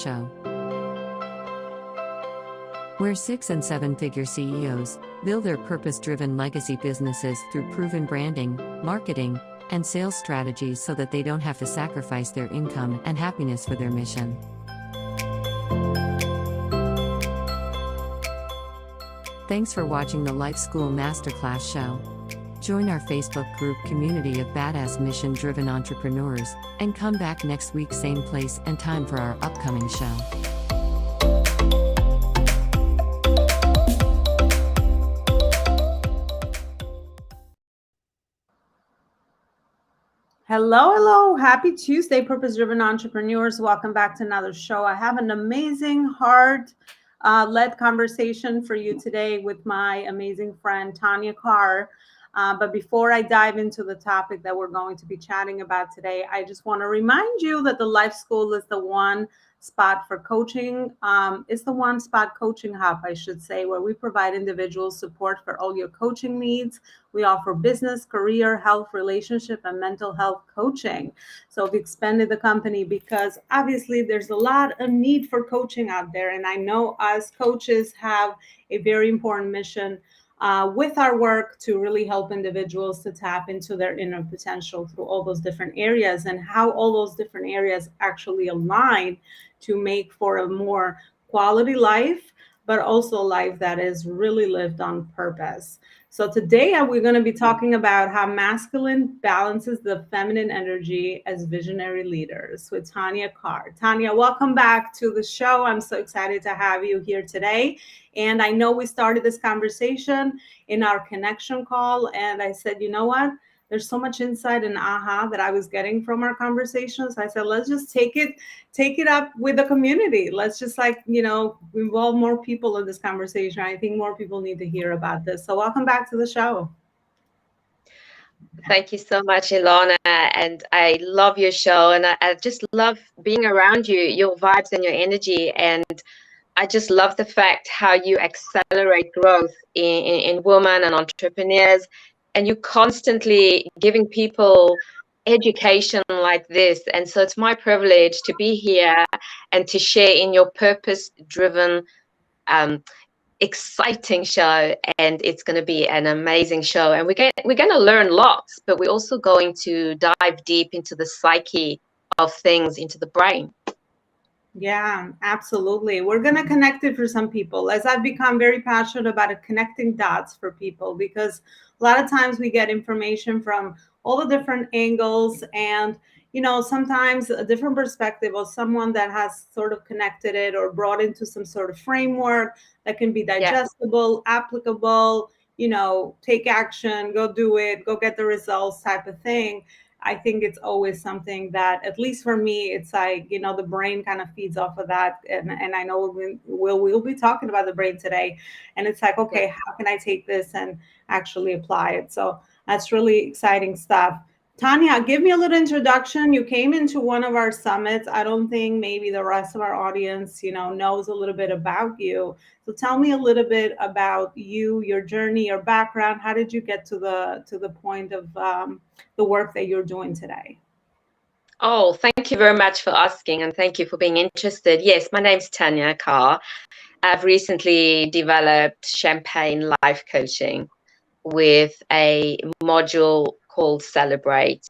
Show, where 6- and 7-figure CEOs build their purpose-driven legacy businesses through proven branding, marketing, and sales strategies so that they don't have to sacrifice their income and happiness for their mission. Thanks for watching the Life School MasterClass Show. Join our Facebook group community of badass mission-driven entrepreneurs, and come back next week same place and time for our upcoming show. Hello. Happy Tuesday, purpose-driven entrepreneurs. Welcome back to another show. I have an amazing heart-led conversation for you today with my amazing friend, Tanya Carr. But before I dive into the topic that we're going to be chatting about today, I just want to remind you that the Life School is the one spot for coaching. It's the one spot coaching hub, I should say, where we provide individuals support for all your coaching needs. We offer business, career, health, relationship, and mental health coaching. So we expanded the company because obviously there's a lot of need for coaching out there. And I know us coaches have a very important mission with our work to really help individuals to tap into their inner potential through all those different areas, and how all those different areas actually align to make for a more quality life, but also a life that is really lived on purpose. So today we're going to be talking about how masculine balances the feminine energy as visionary leaders with Tanya Carr. Tanya, welcome back to the show. I'm so excited to have you here today. And I know we started this conversation in our connection call, and I said, you know what? There's so much insight and aha that I was getting from our conversations. I said, let's just take it up with the community. Let's just involve more people in this conversation. I think more people need to hear about this. So welcome back to the show. Thank you so much, Ilona. And I love your show. And I just love being around you, your vibes and your energy. And I just love the fact how you accelerate growth in women and entrepreneurs. And you're constantly giving people education like this. And so it's my privilege to be here and to share in your purpose-driven, exciting show. And it's going to be an amazing show. And we're going to learn lots, but we're also going to dive deep into the psyche of things, into the brain. Yeah, absolutely. We're going to connect it for some people, as I've become very passionate about it, connecting dots for people, because a lot of times we get information from all the different angles, and sometimes a different perspective of someone that has sort of connected it or brought into some sort of framework that can be digestible, applicable, take action, go do it, go get the results type of thing. I think it's always something that, at least for me, it's like, the brain kind of feeds off of that. And I know we'll be talking about the brain today. And it's like, okay, how can I take this and actually apply it? So that's really exciting stuff. Tanya, give me a little introduction. You came into one of our summits. I don't think maybe the rest of our audience, knows a little bit about you. So tell me a little bit about you, your journey, your background. How did you get to the point of the work that you're doing today? Oh, thank you very much for asking, and thank you for being interested. Yes, my name's Tanya Carr. I've recently developed Champagne Life Coaching with a module called Celebrate.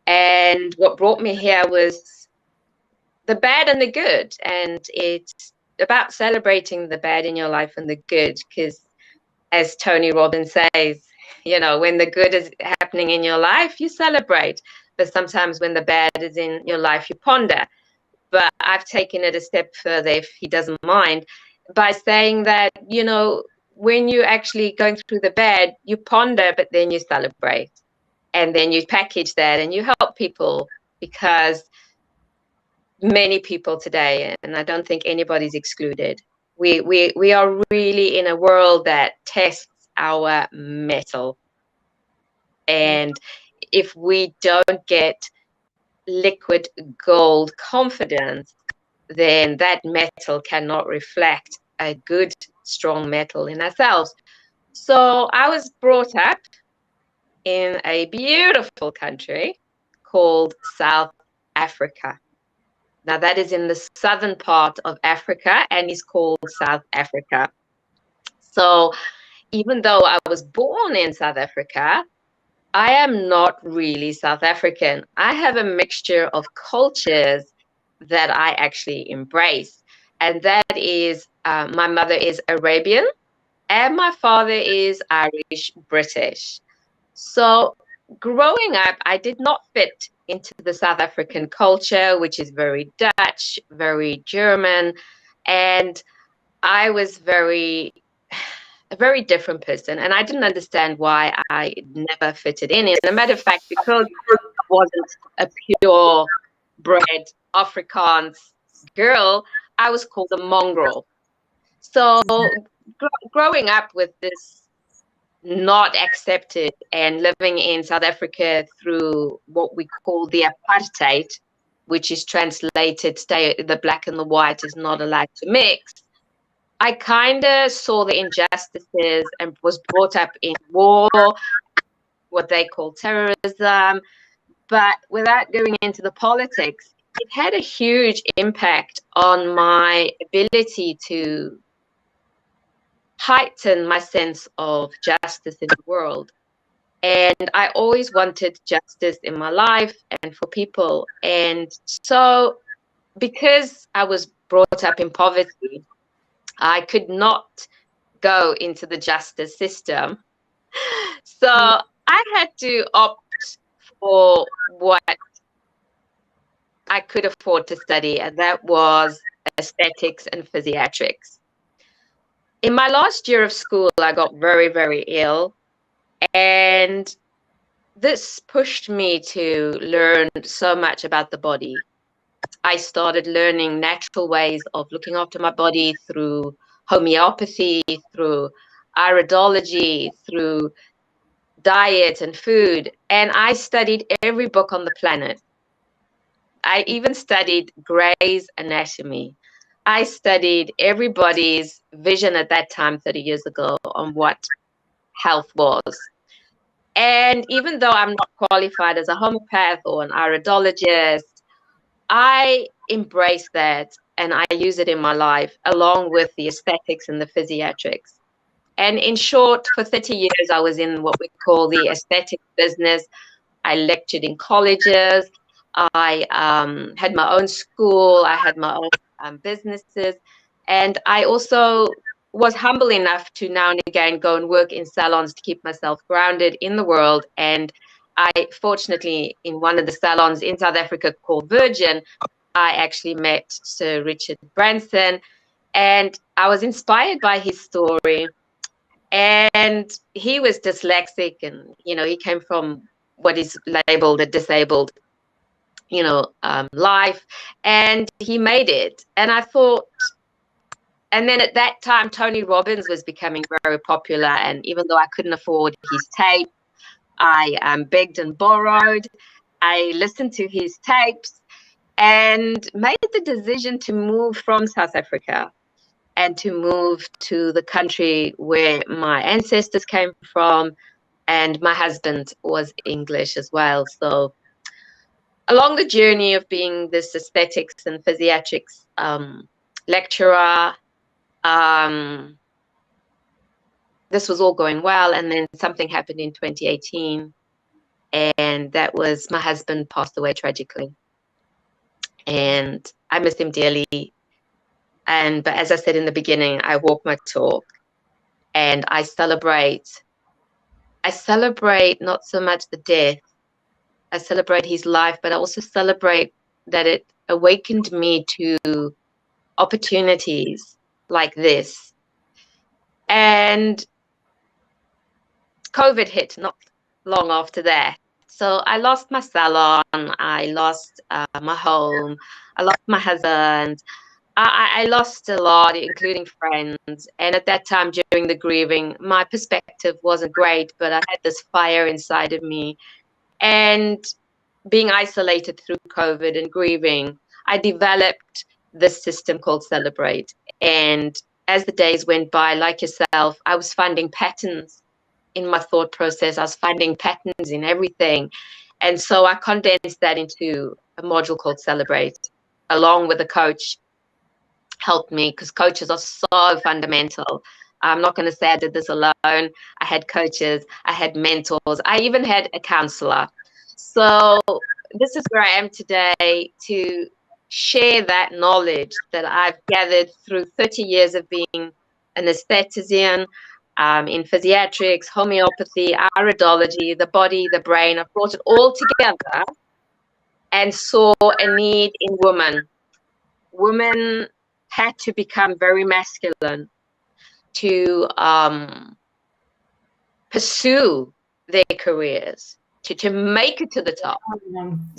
And what brought me here was the bad and the good. And it's about celebrating the bad in your life and the good, because as Tony Robbins says, when the good is happening in your life, you celebrate. But sometimes when the bad is in your life, you ponder. But I've taken it a step further, if he doesn't mind, by saying that, when you're actually going through the bad, you ponder, but then you celebrate. And then you package that and you help people, because many people today, and I don't think anybody's excluded, we are really in a world that tests our mettle. And if we don't get liquid gold confidence, then that metal cannot reflect a good, strong metal in ourselves. So I was brought up in a beautiful country called South Africa. Now, that is in the southern part of Africa and is called South Africa. So even though I was born in South Africa, I am not really South African. I have a mixture of cultures that I actually embrace. And that is, my mother is Arabian and my father is Irish British. So growing up, I did not fit into the South African culture, which is very Dutch, very German, and I was a very different person, and I didn't understand why I never fitted in. As a matter of fact, because I wasn't a purebred Afrikaans girl, I was called a mongrel. So growing up with this not accepted and living in South Africa through what we call the apartheid, which is translated, the black and the white is not allowed to mix. I kind of saw the injustices and was brought up in war, what they call terrorism, but without going into the politics, it had a huge impact on my ability to heighten my sense of justice in the world. And I always wanted justice in my life and for people. And so, because I was brought up in poverty, I could not go into the justice system. So I had to opt for what I could afford to study, and that was aesthetics and physiatrics. In my last year of school, I got very, very ill, and this pushed me to learn so much about the body. I started learning natural ways of looking after my body through homeopathy, through iridology, through diet and food. And I studied every book on the planet. I even studied Gray's Anatomy. I studied everybody's vision at that time, 30 years ago, on what health was. And even though I'm not qualified as a homeopath or an iridologist, I embrace that and I use it in my life along with the aesthetics and the physiatrics. And in short, for 30 years, I was in what we call the aesthetic business. I lectured in colleges. I had my own school. I had my own businesses. And I also was humble enough to now and again go and work in salons to keep myself grounded in the world. And I, fortunately, in one of the salons in South Africa called Virgin, I actually met Sir Richard Branson. And I was inspired by his story. And he was dyslexic, and he came from what is labeled a disabled life, and he made it. And I thought, and then at that time Tony Robbins was becoming very popular, and even though I couldn't afford his tape, I begged and borrowed. I listened to his tapes and made the decision to move from South Africa and to move to the country where my ancestors came from, and my husband was English as well. So along the journey of being this aesthetics and physiatrics lecturer, this was all going well, and then something happened in 2018, and that was my husband passed away tragically, and I miss him dearly. But as I said in the beginning, I walk my talk, and I celebrate not so much the death. I celebrate his life, but I also celebrate that it awakened me to opportunities like this. And COVID hit not long after that. So I lost my salon, I lost my home, I lost my husband. I lost a lot, including friends. And at that time, during the grieving, my perspective wasn't great, but I had this fire inside of me. And being isolated through COVID and grieving, I developed this system called Celebrate. And as the days went by, like yourself, I was finding patterns in my thought process. I was finding patterns in everything. And so I condensed that into a module called Celebrate. along with a coach, helped me, because coaches are so fundamental. I'm not going to say I did this alone. I had coaches, I had mentors, I even had a counselor. So this is where I am today, to share that knowledge that I've gathered through 30 years of being an esthetician, in physiatrics, homeopathy, iridology, the body, the brain. I've brought it all together and saw a need in women. Women had to become very masculine to pursue their careers, to make it to the top.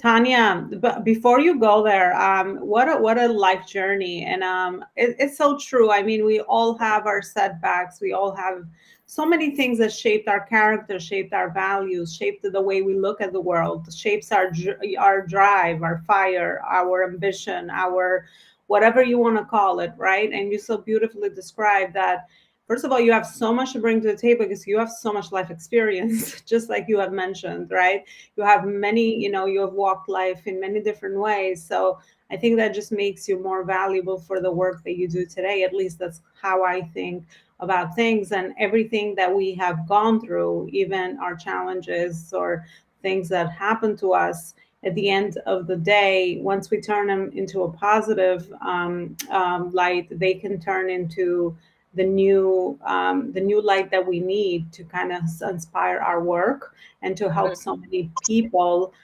Tanya, but before you go there, what a life journey, and it's so true. I mean, we all have our setbacks. We all have so many things that shaped our character, shaped our values, shaped the way we look at the world, shapes our drive, our fire, our ambition, our whatever you want to call it, right? And you so beautifully described that. First of all, you have so much to bring to the table because you have so much life experience, just like you have mentioned, right? You have many, you have walked life in many different ways. So I think that just makes you more valuable for the work that you do today. At least that's how I think about things, and everything that we have gone through, even our challenges or things that happen to us. At the end of the day, once we turn them into a positive light, they can turn into the new light that we need to kind of inspire our work and to help so many people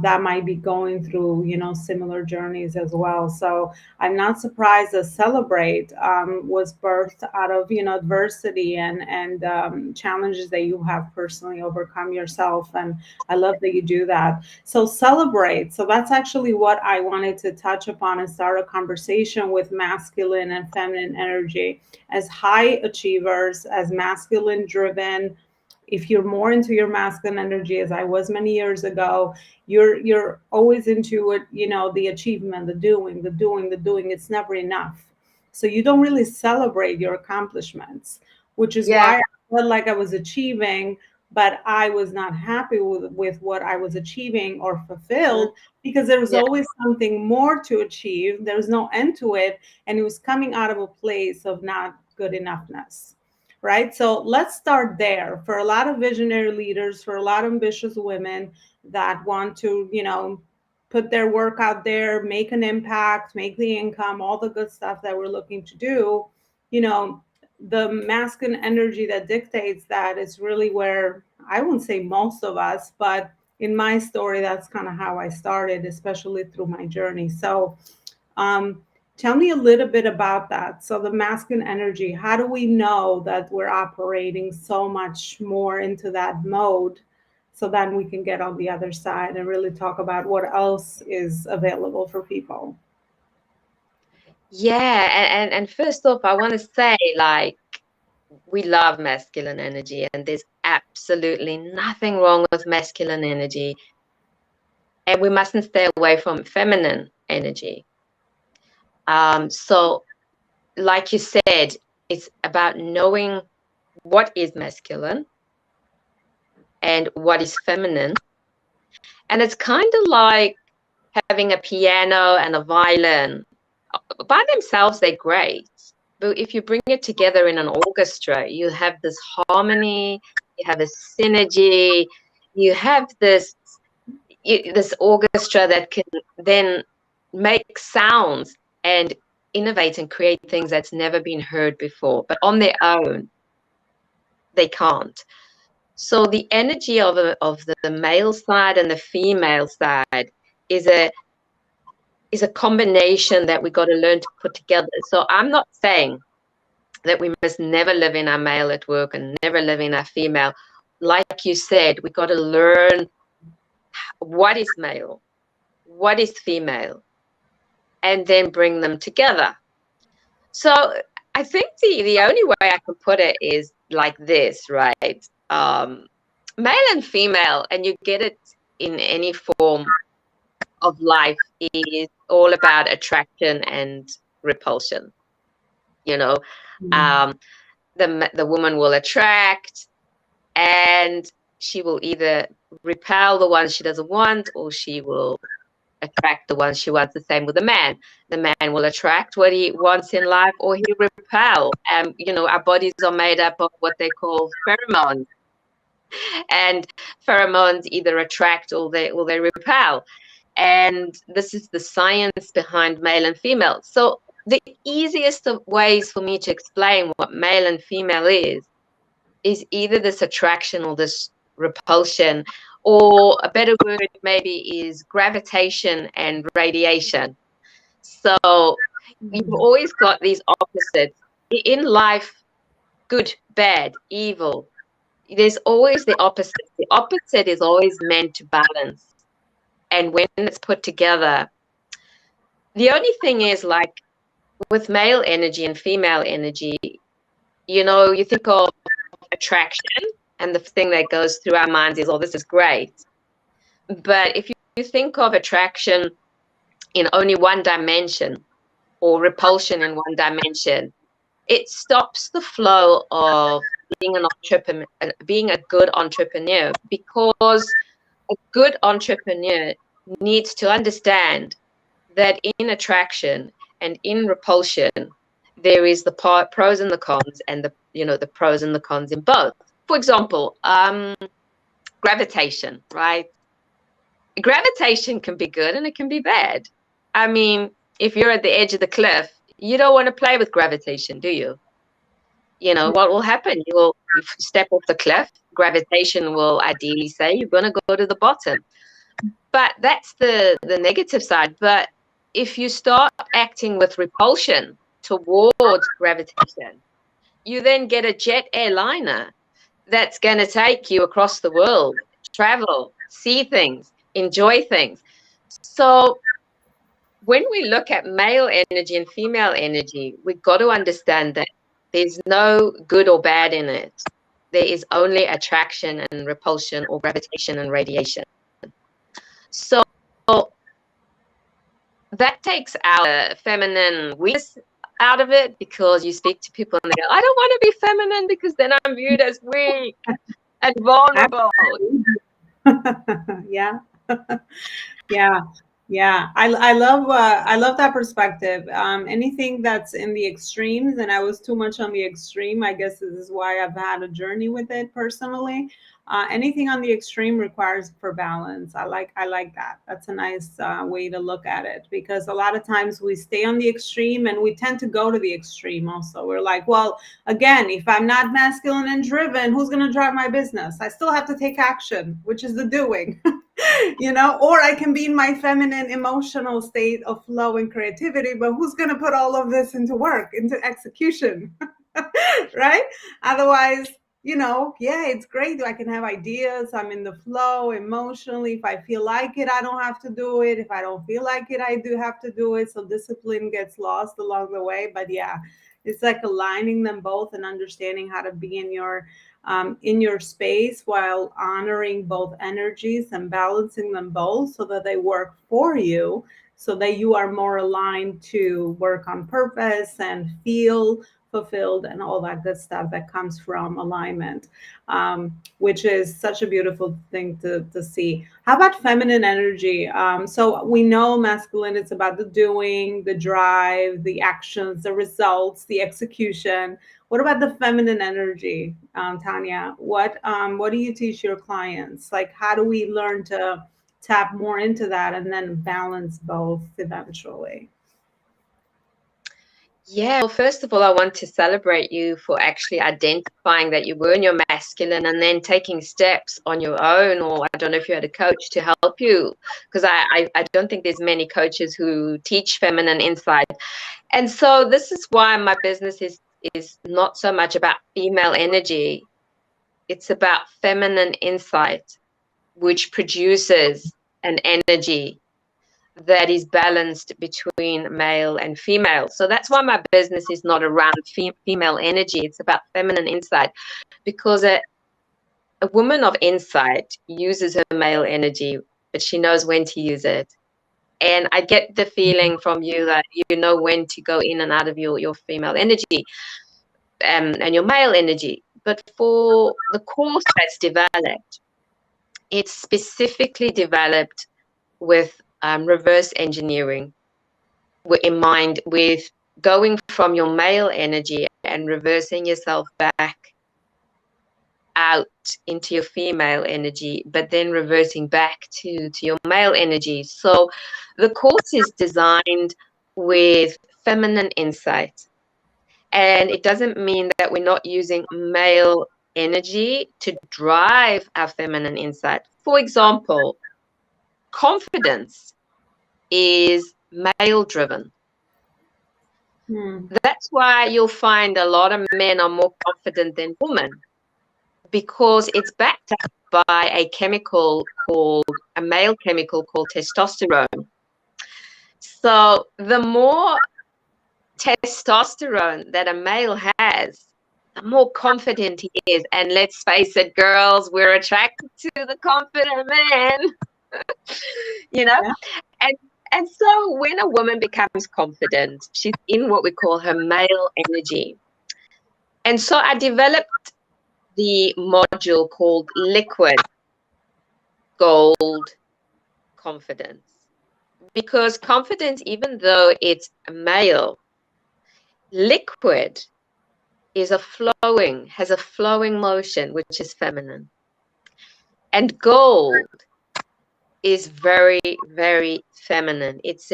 that might be going through similar journeys as well. So I'm not surprised that Celebrate was birthed out of adversity and challenges that you have personally overcome yourself, and I love that you do that. So Celebrate, so that's actually what I wanted to touch upon and start a conversation with masculine and feminine energy. As high achievers, as masculine driven, if you're more into your masculine energy, as I was many years ago, you're always into it, the achievement, the doing. It's never enough. So you don't really celebrate your accomplishments, which is why I felt like I was achieving, but I was not happy with what I was achieving or fulfilled, because there was always something more to achieve. There was no end to it, and it was coming out of a place of not good enoughness. Right. So let's start there. For a lot of visionary leaders, for a lot of ambitious women that want to, put their work out there, make an impact, make the income, all the good stuff that we're looking to do, the masculine energy that dictates that is really where, I wouldn't say most of us, but in my story, that's kind of how I started, especially through my journey. So, tell me a little bit about that. So the masculine energy, how do we know that we're operating so much more into that mode, so then we can get on the other side and really talk about what else is available for people? Yeah, and first off, I want to say, like, we love masculine energy, and there's absolutely nothing wrong with masculine energy, and we mustn't stay away from feminine energy. So like you said, it's about knowing what is masculine and what is feminine. And it's kind of like having a piano and a violin. By themselves, they're great. But if you bring it together in an orchestra, you have this harmony, you have a synergy, you have this orchestra that can then make sounds and innovate and create things that's never been heard before, but on their own they can't. So the energy of the male side and the female side is a combination that we got to learn to put together. So I'm not saying that we must never live in our male at work and never live in our female. Like you said, we got to learn what is male, what is female, and then bring them together. So I think the only way I can put it is like this, right? Male and female, and you get it in any form of life, is all about attraction and repulsion. The woman will attract, and she will either repel the one she doesn't want, or she will attract the one she wants. The same with the man. The man will attract what he wants in life, or he repel. You know, our bodies are made up of what they call pheromones, and pheromones either attract or they repel. And this is the science behind male and female. So the easiest of ways for me to explain what male and female is either this attraction or this repulsion, or a better word maybe is gravitation and radiation. So you've always got these opposites in life: good, bad, evil. There's always the opposite. The opposite is always meant to balance. And when it's put together, the only thing is, like with male energy and female energy, you know, you think of attraction, and the thing that goes through our minds is, oh, this is great. But if you think of attraction in only one dimension, or repulsion in one dimension, it stops the flow of being an entrepreneur, being a good entrepreneur, because a good entrepreneur needs to understand that in attraction and in repulsion, there is the pros and the cons, and the pros and the cons in both. For example, gravitation, right? Gravitation can be good and it can be bad. I mean, if you're at the edge of the cliff, you don't want to play with gravitation, do you? You know, what will happen? You step off the cliff. Gravitation will ideally say you're going to go to the bottom. But that's the negative side. But if you start acting with repulsion towards gravitation, you then get a jet airliner that's going to take you across the world, travel, see things, enjoy things. So when we look at male energy and female energy, we've got to understand that there's no good or bad in it. There is only attraction and repulsion, or gravitation and radiation. So that takes our feminine weakness out of it, because you speak to people and they go, I don't want to be feminine because then I'm viewed as weak and vulnerable. Yeah. Yeah. Yeah, I love that perspective. Anything that's in the extremes, and I was too much on the extreme. I guess this is why I've had a journey with it personally. Anything on the extreme requires for balance. I like that. That's a nice way to look at it, because a lot of times we stay on the extreme and we tend to go to the extreme. Also, we're like, well, again, if I'm not masculine and driven, who's going to drive my business? I still have to take action, which is the doing. You know, or I can be in my feminine emotional state of flow and creativity, but who's going to put all of this into work, into execution? Right? Otherwise, you know, yeah, it's great. I can have ideas. I'm in the flow emotionally. If I feel like it, I don't have to do it. If I don't feel like it, I do have to do it. So discipline gets lost along the way. But yeah, it's like aligning them both and understanding how to be in your space while honoring both energies and balancing them both so that they work for you, so that you are more aligned to work on purpose and feel fulfilled and all that good stuff that comes from alignment, which is such a beautiful thing to see. How about feminine energy? So we know masculine, it's about the doing, the drive, the actions, the results, the execution. What about the feminine energy, Tanya? What do you teach your clients? Like, how do we learn to tap more into that and then balance both eventually? Yeah, well, first of all, I want to celebrate you for actually identifying that you were in your masculine and then taking steps on your own, or I don't know if you had a coach to help you, because I don't think there's many coaches who teach feminine insight. And so this is why my business is not so much about female energy. It's about feminine insight, which produces an energy that is balanced between male and female. So that's why my business is not around female energy. It's about feminine insight, because a woman of insight uses her male energy, but she knows when to use it. And I get the feeling from you that you know when to go in and out of your female energy and your male energy. But for the course that's developed, it's specifically developed with reverse engineering in mind with going from your male energy and reversing yourself back out into your female energy, but then reversing back to your male energy. So the course is designed with feminine insight. And it doesn't mean that we're not using male energy to drive our feminine insight. For example, confidence is male driven. That's why you'll find a lot of men are more confident than women, because it's backed up by a male chemical called testosterone. So the more testosterone that a male has, the more confident he is. And let's face it, girls, we're attracted to the confident man. You know? Yeah. And so when a woman becomes confident, she's in what we call her male energy. And so I developed the module called Liquid Gold Confidence. Because confidence, even though it's male, liquid has a flowing motion, which is feminine. And gold is very, very feminine. It's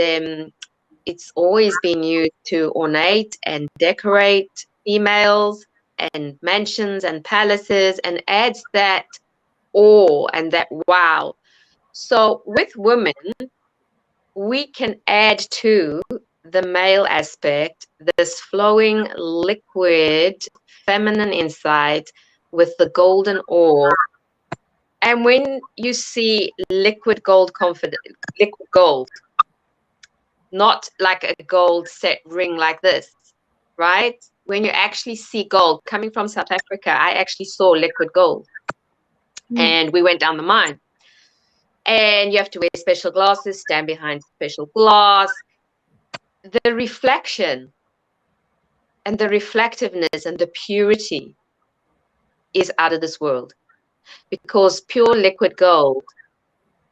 always been used to ornate and decorate females and mansions and palaces, and adds that awe and that wow. So with women, we can add to the male aspect this flowing, liquid, feminine insight with the golden ore. And when you see liquid gold confidence, liquid gold, not like a gold set ring like this, right? When you actually see gold coming from South Africa, I actually saw liquid gold. And we went down the mine. And you have to wear special glasses, stand behind special glass. The reflection and the reflectiveness and the purity is out of this world, because pure liquid gold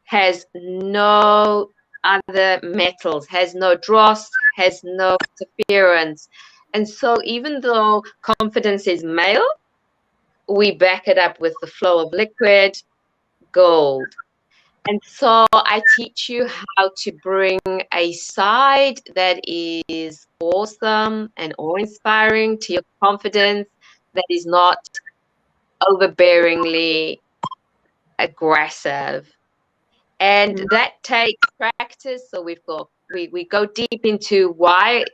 has no other metals, has no dross, has no interference. And so even though confidence is male, we back it up with the flow of liquid gold. And so I teach you how to bring a side that is awesome and awe-inspiring to your confidence, that is not overbearingly aggressive. And that takes practice. So we go deep into why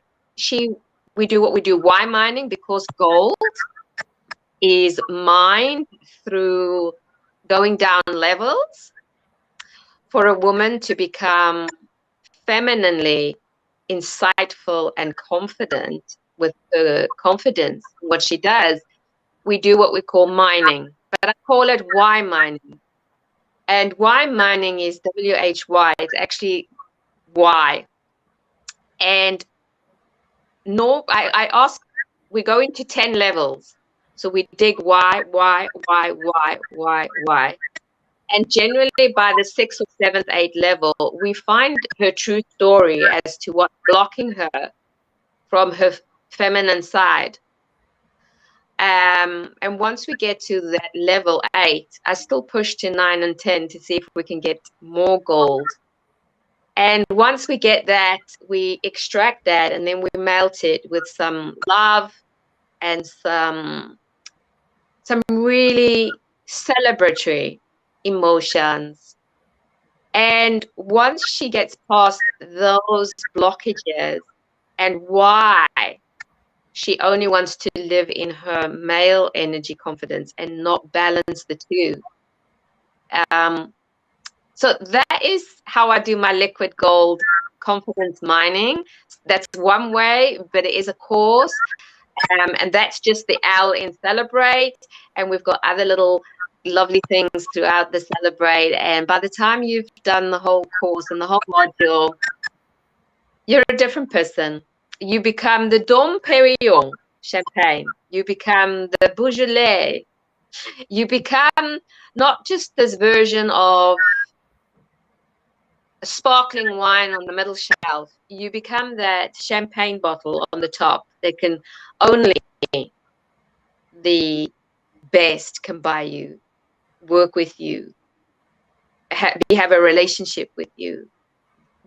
we do what we do. Why mining? Because gold is mined through going down levels. For a woman to become femininely insightful and confident with her confidence, what she does, we do what we call mining. But I call it why mining. And why mining is WHY. It's actually why. And I ask, we go into 10 levels. So we dig why. And generally by the 6th or 7th, 8th level, we find her true story as to what's blocking her from her feminine side. And once we get to that level 8, I still push to 9 and 10 to see if we can get more gold. And once we get that, we extract that, and then we melt it with some love and some really celebratory emotions. And once she gets past those blockages and why she only wants to live in her male energy confidence and not balance the two. So that is how I do my liquid gold confidence mining. That's one way, but it is a course. And that's just the L in Celebrate. And we've got other little lovely things throughout the Celebrate. And by the time you've done the whole course and the whole module, you're a different person. You become the Dom Perignon champagne. You become the Beaujolais. You become not just this version of sparkling wine on the middle shelf. You become that champagne bottle on the top that can only the best can buy you, work with you, have a relationship with you,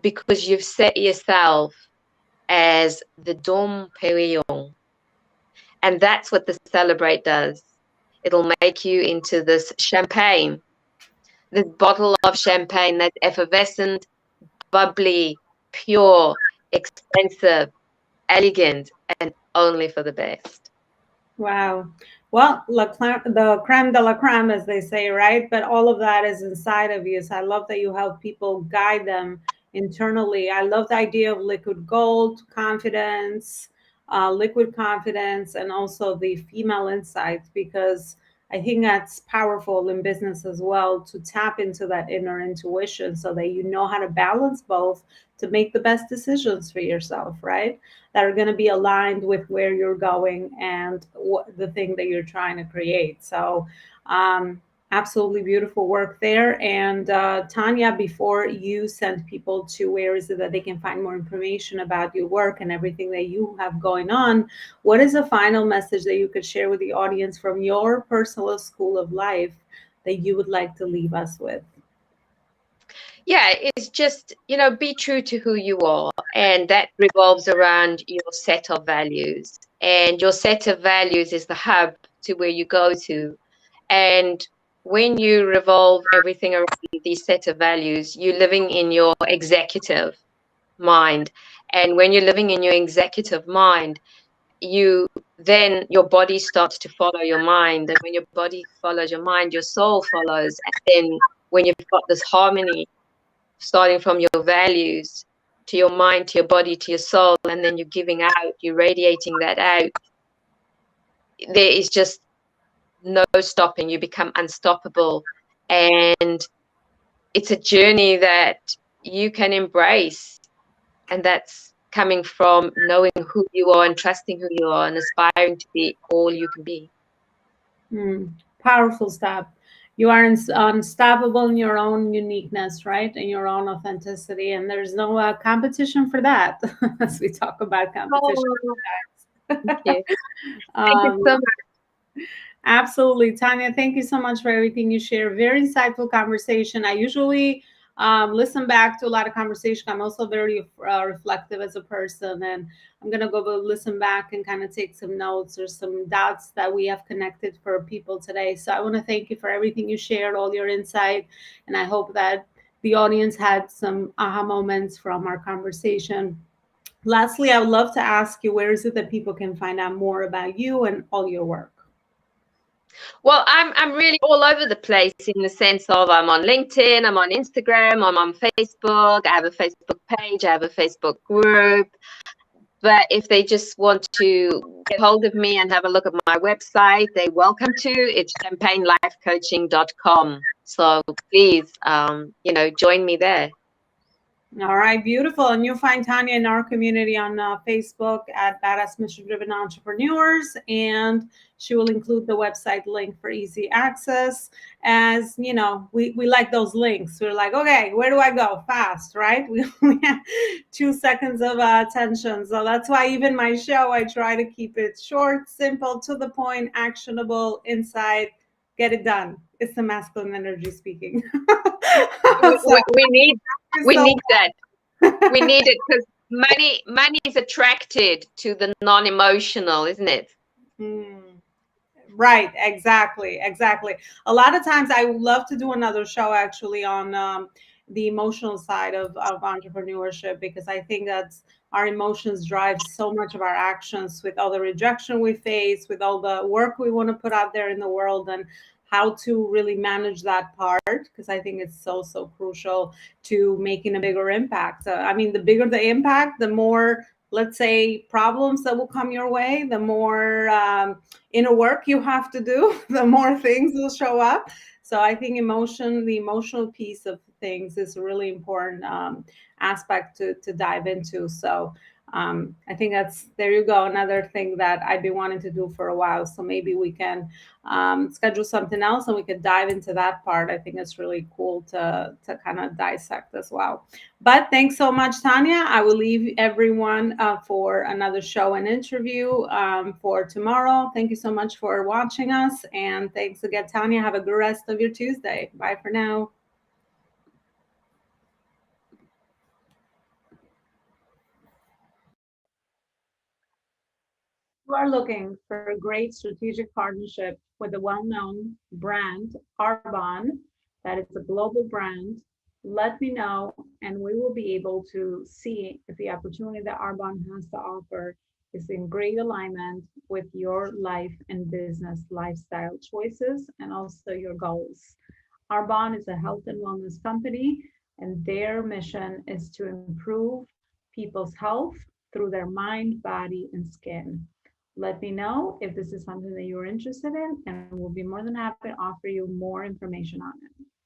because you've set yourself as the Dom Perignon. And that's what the Celebrate does. It'll make you into this champagne, this bottle of champagne that's effervescent, bubbly, pure, expensive, elegant, and only for the best. Wow. Well, the creme de la creme, as they say, right? But all of that is inside of you. So I love that you help people guide them internally. I love the idea of liquid gold, confidence, liquid confidence, and also the female insight, because I think that's powerful in business as well, to tap into that inner intuition so that you know how to balance both to make the best decisions for yourself, right? That are going to be aligned with where you're going and what the thing that you're trying to create. So absolutely beautiful work there. And Tanya, before you send people to where is it that they can find more information about your work and everything that you have going on, what is a final message that you could share with the audience from your personal school of life that you would like to leave us with? Yeah, it's just, be true to who you are. And that revolves around your set of values. And your set of values is the hub to where you go to. And when you revolve everything around these set of values, you're living in your executive mind. And when you're living in your executive mind, then your body starts to follow your mind. And when your body follows your mind, your soul follows. And then when you've got this harmony, starting from your values to your mind, to your body, to your soul, and then you're giving out, you're radiating that out, there is just no stopping. You become unstoppable. And it's a journey that you can embrace. And that's coming from knowing who you are and trusting who you are and aspiring to be all you can be. Powerful step. You are unstoppable in your own uniqueness, right? In your own authenticity. And there's no competition for that, as we talk about competition. Thank you. Thank you so much. Absolutely. Tanya, thank you so much for everything you share. Very insightful conversation. I usually listen back to a lot of conversation. I'm also very reflective as a person, and I'm going to go listen back and kind of take some notes or some dots that we have connected for people today. So I want to thank you for everything you shared, all your insight, and I hope that the audience had some aha moments from our conversation. Lastly, I would love to ask you, where is it that people can find out more about you and all your work? Well, I'm really all over the place, in the sense of I'm on LinkedIn, I'm on Instagram, I'm on Facebook, I have a Facebook page, I have a Facebook group. But if they just want to get hold of me and have a look at my website, they're welcome to. It's champagnelifecoaching.com. So please, join me there. All right, beautiful. And you'll find Tanya in our community on Facebook at Badass Mission Driven Entrepreneurs. And she will include the website link for easy access. As you know, we like those links. We're like, okay, where do I go? Fast, right? We only have 2 seconds of attention. So that's why even my show, I try to keep it short, simple, to the point, actionable, insight, get it done. It's the masculine energy speaking. We need that. We need it, because money is attracted to the non-emotional, isn't it? Right, exactly. A lot of times, I would love to do another show actually on the emotional side of entrepreneurship, because I think that's our emotions drive so much of our actions, with all the rejection we face, with all the work we want to put out there in the world, and how to really manage that part, because I think it's so crucial to making a bigger impact. The bigger the impact, the more, let's say, problems that will come your way, the more inner work you have to do, the more things will show up. So I think the emotional piece of things is a really important aspect to dive into. So I think there you go, another thing that I've been wanting to do for a while. So maybe we can schedule something else and we could dive into that part. I think it's really cool to kind of dissect as well. But thanks so much, Tanya. I will leave everyone for another show and interview for tomorrow. Thank you so much for watching us. And thanks again, Tanya. Have a good rest of your Tuesday. Bye for now. You are looking for a great strategic partnership with a well-known brand, Arbonne, that is a global brand. Let me know, and we will be able to see if the opportunity that Arbonne has to offer is in great alignment with your life and business lifestyle choices and also your goals. Arbonne is a health and wellness company, and their mission is to improve people's health through their mind, body, and skin. Let me know if this is something that you're interested in, and we'll be more than happy to offer you more information on it.